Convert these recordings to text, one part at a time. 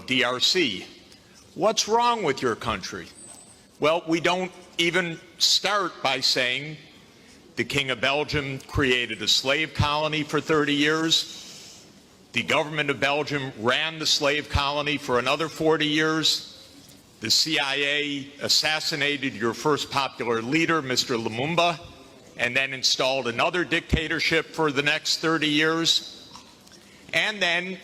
of DRC. What's wrong with your country? Well, we don't even start by saying the King of Belgium created a slave colony for 30 years. The government of Belgium ran the slave colony for another 40 years. The CIA assassinated your first popular leader, Mr. Lumumba, and then installed another dictatorship for the next 30 years. And then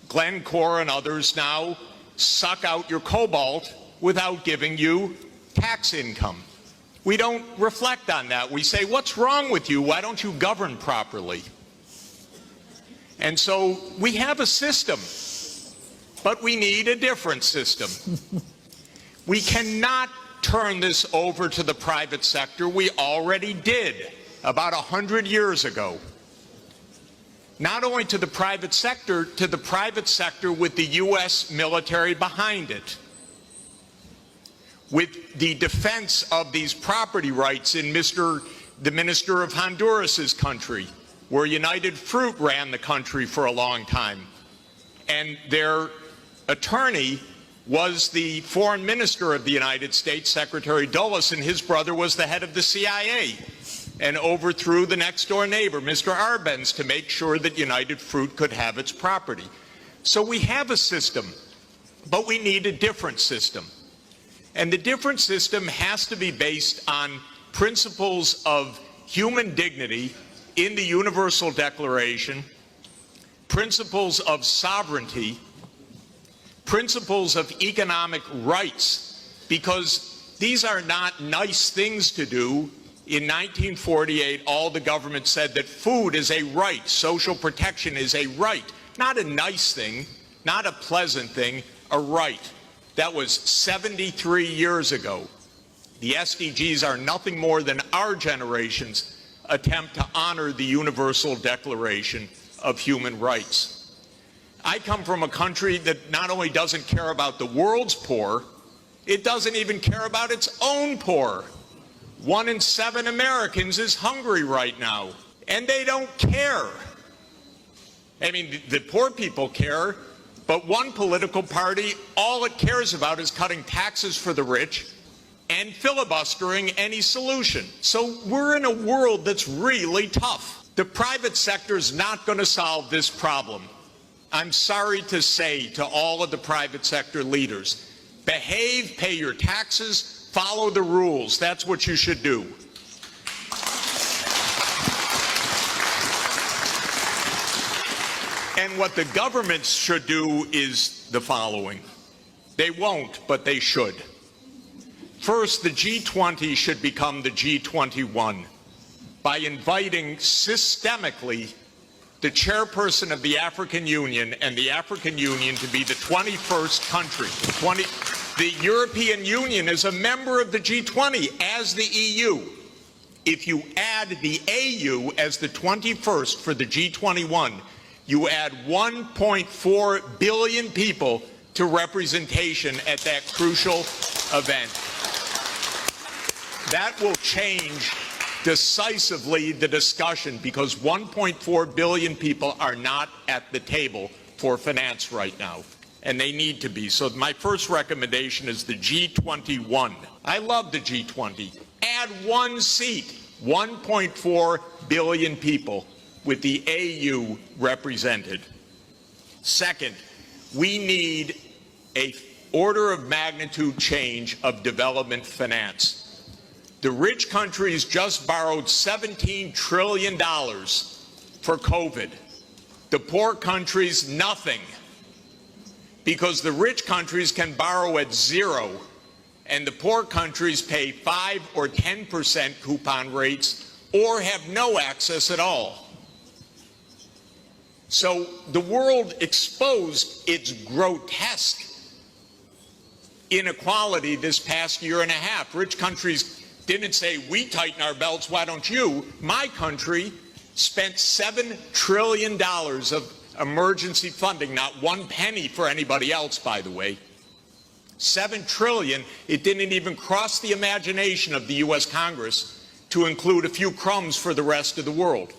Glencore and others now suck out your cobalt without giving you tax income. We don't reflect on that. We say, what's wrong with you? Why don't you govern properly? And so we have a system, but we need a different system. We cannot turn this over to the private sector. We already did about 100 years ago. Not only to the private sector with the U.S. military behind it, with the defense of these property rights in the Minister of Honduras's country, where United Fruit ran the country for a long time. And their attorney was the foreign minister of the United States, Secretary Dulles, and his brother was the head of the CIA and overthrew the next door neighbor, Mr. Arbenz, to make sure that United Fruit could have its property. So we have a system, but we need a different system. And the different system has to be based on principles of human dignity in the Universal Declaration, principles of sovereignty, principles of economic rights, because these are not nice things to do. In 1948, all the government said that food is a right, social protection is a right, not a nice thing, not a pleasant thing, a right. That was 73 years ago. The SDGs are nothing more than our generation's attempt to honor the Universal Declaration of Human Rights. I come from a country that not only doesn't care about the world's poor, it doesn't even care about its own poor. 1 in 7 Americans is hungry right now, and they don't care. I mean, the poor people care, but one political party, all it cares about is cutting taxes for the rich and filibustering any solution. So we're in a world that's really tough. The private sector is not going to solve this problem. I'm sorry to say to all of the private sector leaders, behave, pay your taxes, follow the rules. That's what you should do. And what the governments should do is the following. They won't, but they should. First, the G20 should become the G21 by inviting systemically the chairperson of the African Union and the African Union to be the 21st country. The European Union is a member of the G20 as the EU. If you add the AU as the 21st for the G21, you add 1.4 billion people to representation at that crucial event. That will change decisively the discussion, because 1.4 billion people are not at the table for finance right now, and they need to be. So my first recommendation is the G21. I love the G20. Add one seat, 1.4 billion people with the AU represented. Second, we need an order of magnitude change of development finance. The rich countries just borrowed $17 trillion for COVID. The poor countries, nothing. Because the rich countries can borrow at 0, and the poor countries pay 5 or 10% coupon rates or have no access at all. So the world exposed its grotesque inequality this past year and a half. Rich countries didn't say, we tighten our belts, why don't you? My country spent $7 trillion of emergency funding, not one penny for anybody else, by the way. $7 trillion, it didn't even cross the imagination of the U.S. Congress to include a few crumbs for the rest of the world.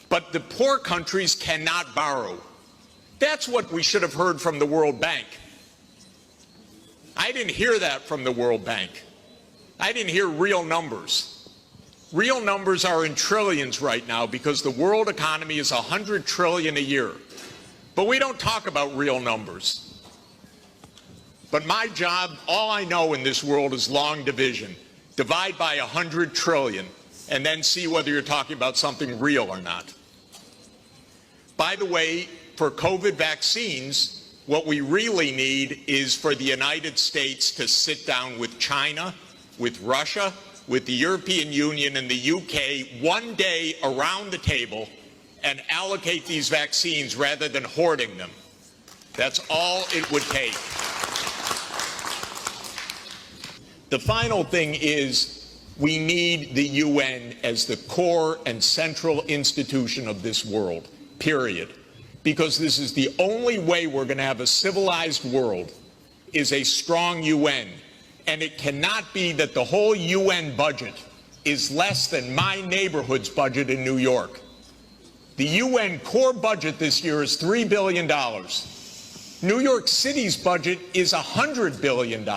But the poor countries cannot borrow. That's what we should have heard from the World Bank. I didn't hear that from the World Bank. I didn't hear real numbers. Real numbers are in trillions right now because the world economy is 100 trillion a year. But we don't talk about real numbers. But my job, all I know in this world is long division. Divide by 100 trillion and then see whether you're talking about something real or not. By the way, for COVID vaccines, what we really need is for the United States to sit down with China, with Russia, with the European Union and the UK one day around the table and allocate these vaccines rather than hoarding them. That's all it would take. The final thing is we need the UN as the core and central institution of this world, period. Because this is the only way we're going to have a civilized world is a strong UN. And it cannot be that the whole UN budget is less than my neighborhood's budget in New York. The UN core budget this year is $3 billion. New York City's budget is $100 billion.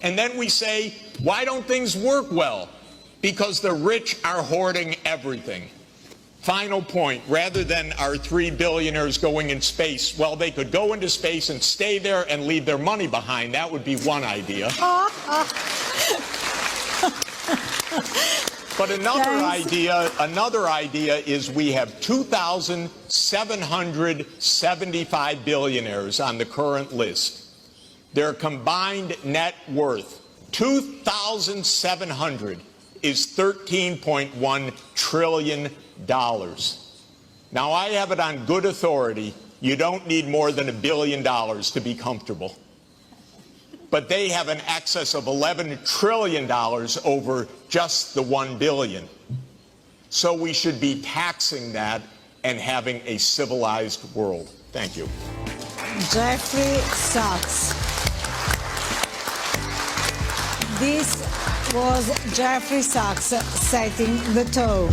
And then we say, why don't things work well? Because the rich are hoarding everything. Final point, rather than our 3 billionaires going in space, well, they could go into space and stay there and leave their money behind. That would be one idea. But another idea is we have 2,775 billionaires on the current list. Their combined net worth, 2,700, is $13.1 trillion. Now, I have it on good authority, you don't need more than $1 billion to be comfortable. But they have an excess of $11 trillion over just the $1 billion. So we should be taxing that and having a civilized world. Thank you. Jeffrey Sachs. This was Jeffrey Sachs setting the tone.